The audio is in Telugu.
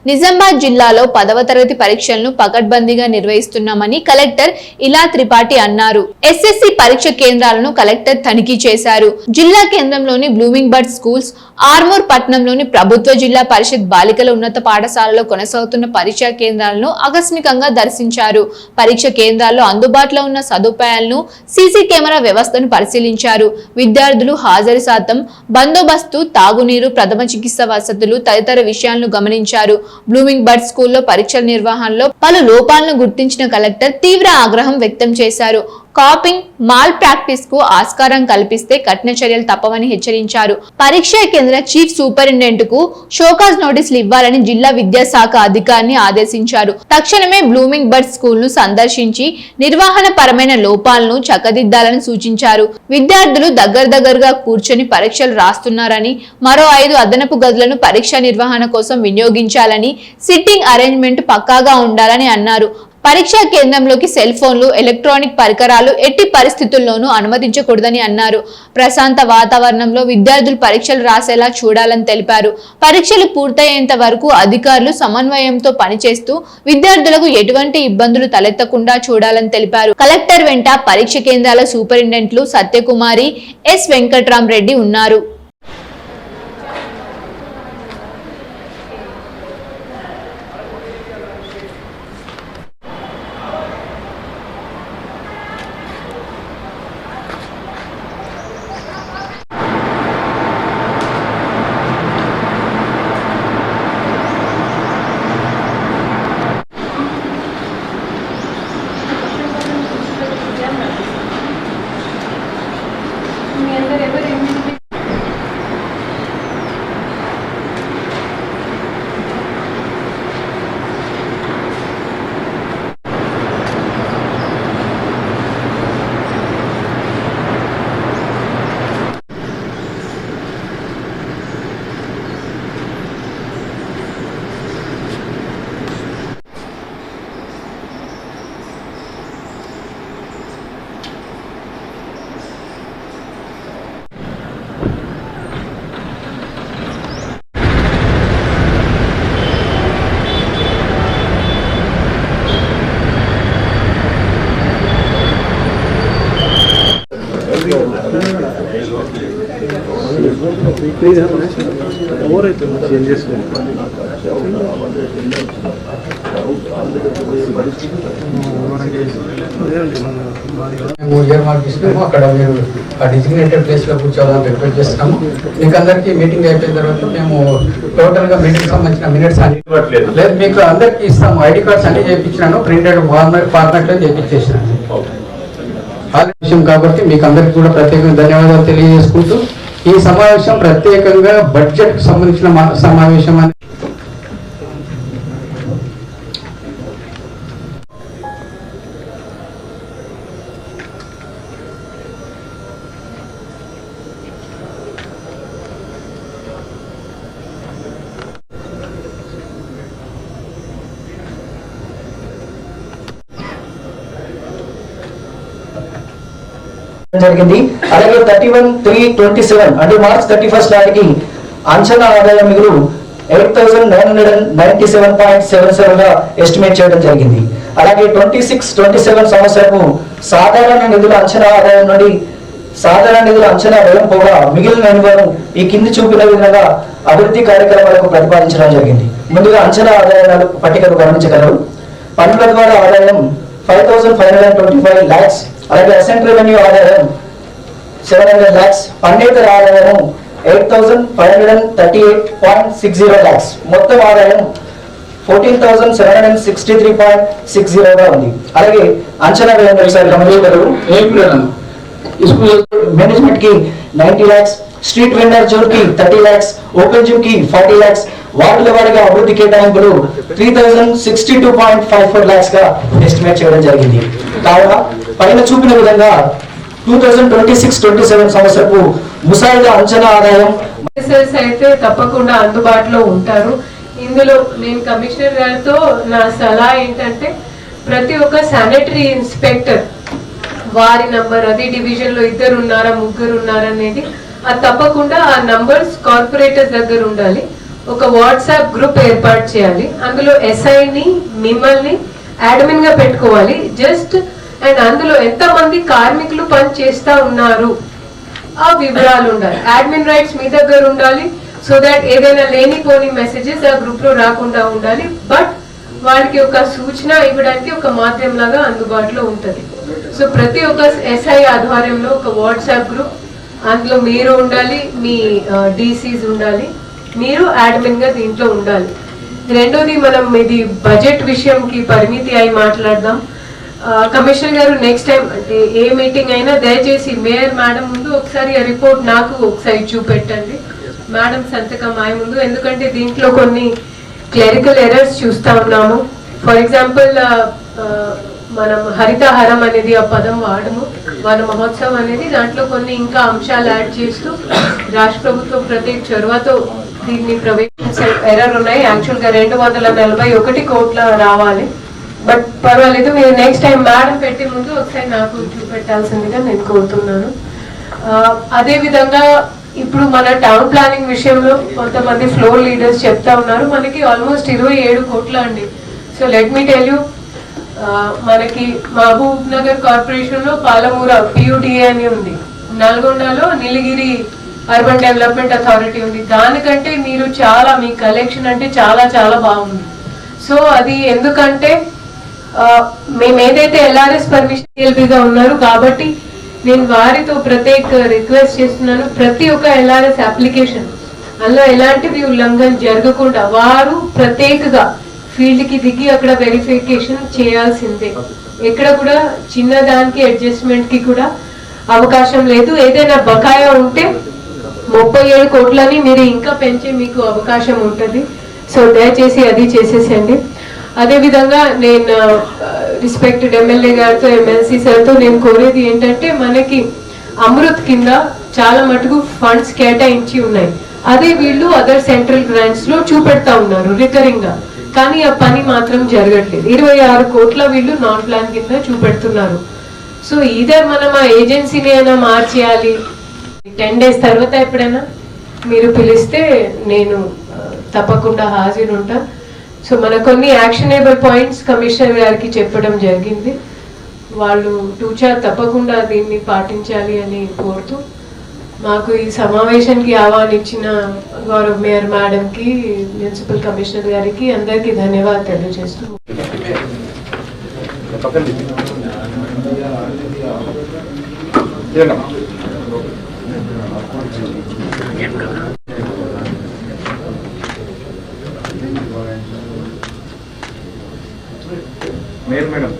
నిజామాబాద్ జిల్లాలో 10వ తరగతి పరీక్షలను పకడ్బందీగా నిర్వహిస్తున్నామని కలెక్టర్ ఇలా త్రిపాఠి అన్నారు. ఎస్ఎస్సి పరీక్ష కేంద్రాలను కలెక్టర్ తనిఖీ చేశారు. జిల్లా కేంద్రంలోని బ్లూమింగ్ బర్డ్ స్కూల్స్, ఆర్మూర్ పట్టణంలోని ప్రభుత్వ జిల్లా పరిషత్ బాలికల ఉన్నత పాఠశాలలో కొనసాగుతున్న పరీక్షా కేంద్రాలను ఆకస్మికంగా దర్శించారు. పరీక్ష కేంద్రాల్లో అందుబాటులో ఉన్న సదుపాయాలను, సీసీ కెమెరా వ్యవస్థను పరిశీలించారు. విద్యార్థులు హాజరు శాతం, బందోబస్తు, తాగునీరు, ప్రథమ చికిత్స వసతులు తదితర విషయాలను గమనించారు. బ్లూమింగ్ బర్డ్ స్కూల్లో పరీక్షల నిర్వహణలో పలు లోపాలను గుర్తించిన కలెక్టర్ తీవ్ర ఆగ్రహం వ్యక్తం చేశారు. కాపింగ్, మాల్ ప్రాక్టీస్ కు ఆస్కారం కల్పిస్తే కఠిన చర్యలు తప్పవని హెచ్చరించారు. పరీక్షా కేంద్ర చీఫ్ సూపరింటెండెంట్ కు షోకాజ్ నోటీసులు ఇవ్వాలని జిల్లా విద్యాశాఖ అధికారిని ఆదేశించారు. తక్షణమే బ్లూమింగ్ బర్డ్ స్కూల్ ను సందర్శించి నిర్వహణ పరమైన లోపాలను చక్కదిద్దాలని సూచించారు. విద్యార్థులు దగ్గరగా కూర్చొని పరీక్షలు రాస్తున్నారని, మరో 5 అదనపు గదులను పరీక్ష నిర్వహణ కోసం వినియోగించాలని, సిట్టింగ్ అరేంజ్మెంట్ పక్కాగా ఉండాలని అన్నారు. పరీక్షా కేంద్రంలోకి సెల్ ఫోన్లు, ఎలక్ట్రానిక్ పరికరాలు ఎట్టి పరిస్థితుల్లోనూ అనుమతించకూడదని అన్నారు. ప్రశాంత వాతావరణంలో విద్యార్థులు పరీక్షలు రాసేలా చూడాలని తెలిపారు. పరీక్షలు పూర్తయ్యేంత వరకు అధికారులు సమన్వయంతో పనిచేస్తూ విద్యార్థులకు ఎటువంటి ఇబ్బందులు తలెత్తకుండా చూడాలని తెలిపారు. కలెక్టర్ వెంట పరీక్ష కేంద్రాల సూపరింటెండెంట్లు సత్యకుమారి, ఎస్ వెంకట్రామరెడ్డి ఉన్నారు. అక్కడ మీరు ఆ డిజిగ్నేటెడ్ ప్లేస్ లో కూర్చోవాలని రిక్వెస్ట్ చేస్తున్నాము. మీకు అందరికి మీటింగ్ అయిపోయిన తర్వాత మేము టోటల్ గా మీటింగ్ సంబంధించిన మినిట్స్ అన్ని లేదు మీకు అందరికి ఇస్తాము. ఐడి కార్డ్స్ అన్ని చేయించినాను, ప్రింటెడ్ ఫార్మాట్ లో చేయించేసినాను విషయం కాబట్టి మీకు అందరికి కూడా ప్రత్యేకంగా ధన్యవాదాలు తెలియజేసుకుంటూ ఈ సమావేశం ప్రత్యేకంగా బడ్జెట్ కు సంబంధించిన సమావేశం అని జరిగింది. అలాగే 31/3/27 అంటే మార్చ్ 31 నాటికి అంచనా ఆదాయ మిగులు 8,997.77 గా ఎస్టిమేట్ చేయడం జరిగింది. అలాగే 26-27 సంవత్సరపు సాధారణ నిధుల అంచనా ఆదాయం నుండి సాధారణ నిధుల అంచనా వ్యయం పోగా మిగిలిన నిధులను ఈ కింది చూపిన విధంగా అభివృద్ధి కార్యక్రమాలకు ప్రతిపాదించడం జరిగింది. ముందుగా అంచనా ఆదాయాల పట్టికను గమనించగలరు. పన్నుల ద్వారా ఆదాయం 5,525 lakhs, అలాగే అసెంట్ రెవెన్యూ ఆదాయం 700 lakhs, పన్నేతర ఆదాయం 8,538.60 lakhs, మొత్తం ఆదాయం 14,763.60 గా ఉంది. అలాగే అంచనా వ్యయం ఒకసారి గమనించగలరు. మేనేజ్మెంట్ కి 90 lakhs, స్ట్రీట్ వెండర్ జోన్ కి 30 lakhs, ఓపెన్ జిమ్ కి 40 lakhs, వార్డుల వారిగా అభివృద్ధి కేటాయింపులు 3,062.54 lakhs గా ఎస్టిమేట్ చేయడం జరిగింది. కావున పైన చూపిన విధంగా 2026-27 సంవత్సరపు ముసాయిదా అంచనా ఆదాయం అయితే తప్పకుండా అందుబాటులో ఉంటారు. ఇందులో నేను కమిషనర్ గారితో నా సలహా ఏంటంటే ప్రతి ఒక్క శానిటరీ ఇన్స్పెక్టర్ వారి నంబర్, అది డివిజన్ లో 2 ఉన్నారా 3 ఉన్నారా అనేది అది తప్పకుండా ఆ నంబర్స్ కార్పొరేటర్స్ దగ్గర ఉండాలి. ఒక వాట్సాప్ గ్రూప్ ఏర్పాటు చేయాలి. అందులో ఎస్ఐని మిమ్మల్ని అడ్మిన్ గా పెట్టుకోవాలి. జస్ట్ అండ్ అందులో ఎంతమంది కార్మికులు పని చేస్తా ఉన్నారు ఆ వివరాలు ఉండాలి. అడ్మిన్ రైట్స్ మీ దగ్గర ఉండాలి. సో దట్ ఏదైనా లేనిపోని మెసేజెస్ ఆ గ్రూప్ లో రాకుండా ఉండాలి. బట్ వారికి ఒక సూచన ఇవ్వడానికి ఒక మాధ్యమం లాగా అందుబాటులో ఉంటుంది. సో ప్రతి ఒక్క ఎస్ఐ ఆధ్వర్యంలో ఒక వాట్సాప్ గ్రూప్, అందులో మీరు ఉండాలి, మీ డీసీస్ ఉండాలి, మీరు అడ్మిన్ గా దీంట్లో ఉండాలి. రెండోది, మనం ఇది బడ్జెట్ విషయంకి పరిమితి అయి మాట్లాడదాం. కమిషనర్ గారు నెక్స్ట్ టైం అంటే ఏ మీటింగ్ అయినా దయచేసి మేయర్ మేడం ముందు ఒకసారి ఆ రిపోర్ట్ నాకు ఒకసారి చూపెట్టండి, మేడం సంతకం అయ్యే ముందు. ఎందుకంటే దీంట్లో కొన్ని క్లరికల్ ఎర్రర్స్ చూస్తా ఉన్నాము. ఫర్ ఎగ్జాంపుల్ మనం హరితహారం అనేది ఆ పదం వాడము, వన మహోత్సవం అనేది, దాంట్లో కొన్ని ఇంకా అంశాలు యాడ్ చేస్తూ రాష్ట్ర ప్రభుత్వం ప్రత్యేక చొరవతో దీన్ని ప్రవేశించే ఎర్రర్ ఉన్నాయి. యాక్చువల్ గా 241 కోట్ల రావాలి. బట్ పర్వాలేదు, మీరు నెక్స్ట్ టైం మేడం పెట్టే ముందు ఒకసారి నాకు చూపెట్టాల్సిందిగా నేను కోరుతున్నాను. అదే విధంగా ఇప్పుడు మన టౌన్ ప్లానింగ్ విషయంలో కొంతమంది ఫ్లోర్ లీడర్స్ చెప్తా ఉన్నారు మనకి ఆల్మోస్ట్ 27 కోట్ల అండి. So let me tell you, మనకి మహబూబ్ నగర్ కార్పొరేషన్ లో పాలమూర PUDA అని ఉంది, నల్గొండలో నీలగిరి అర్బన్ డెవలప్మెంట్ అథారిటీ ఉంది. దానికంటే మీరు చాలా, మీ కలెక్షన్ అంటే చాలా చాలా బాగుంది. సో అది ఎందుకంటే మేము ఏదైతే LRS పర్మిషన్ ఎల్బిగా ఉన్నారు కాబట్టి నేను వారితో ప్రత్యేక రిక్వెస్ట్ చేస్తున్నాను, ప్రతి ఒక్క LRS అప్లికేషన్ అందులో ఎలాంటివి ఉల్లంఘన జరగకుండా వారు ప్రత్యేకగా ఫీల్డ్ కి దిగి అక్కడ వెరిఫికేషన్ చేయాల్సిందే. ఎక్కడ కూడా చిన్నదానికి అడ్జస్ట్మెంట్ కి కూడా అవకాశం లేదు. ఏదైనా బకాయా ఉంటే 37 కోట్లని మీరు ఇంకా పెంచే మీకు అవకాశం ఉంటుంది. సో దయచేసి అది చేసేసండి. అదే విధంగా నేను రిస్పెక్టెడ్ ఎమ్మెల్యే గారితో, MLC సార్తో నేను కోరేది ఏంటంటే, మనకి అమృత్ కింద చాలా మటుకు ఫండ్స్ కేటాయించి ఉన్నాయి. అదే వీళ్ళు అదర్ సెంట్రల్ గ్రాంట్స్ లో చూపెడతా ఉన్నారు రికరింగ్ గా, కానీ ఆ పని మాత్రం జరగట్లేదు. 26 కోట్ల వీళ్ళు నాన్ ప్లాన్ కింద చూపెడుతున్నారు. సో ఈధర్ మనం ఆ ఏజెన్సీని అయినా మార్చేయాలి. 10 days తర్వాత ఎప్పుడైనా మీరు పిలిస్తే నేను తప్పకుండా హాజరు ఉంటా. సో మన కొన్ని యాక్షనబుల్ పాయింట్స్ కమిషనర్ గారికి చెప్పడం జరిగింది, వాళ్ళు టూచా తప్పకుండా దీన్ని పాటించాలి అని కోరుతూ, మాకు ఈ సమావేశానికి ఆహ్వానించిన గౌరవ్ మేయర్ మేడంకి, మున్సిపల్ కమిషనర్ గారికి అందరికీ ధన్యవాదాలు తెలియజేస్తూ మేడం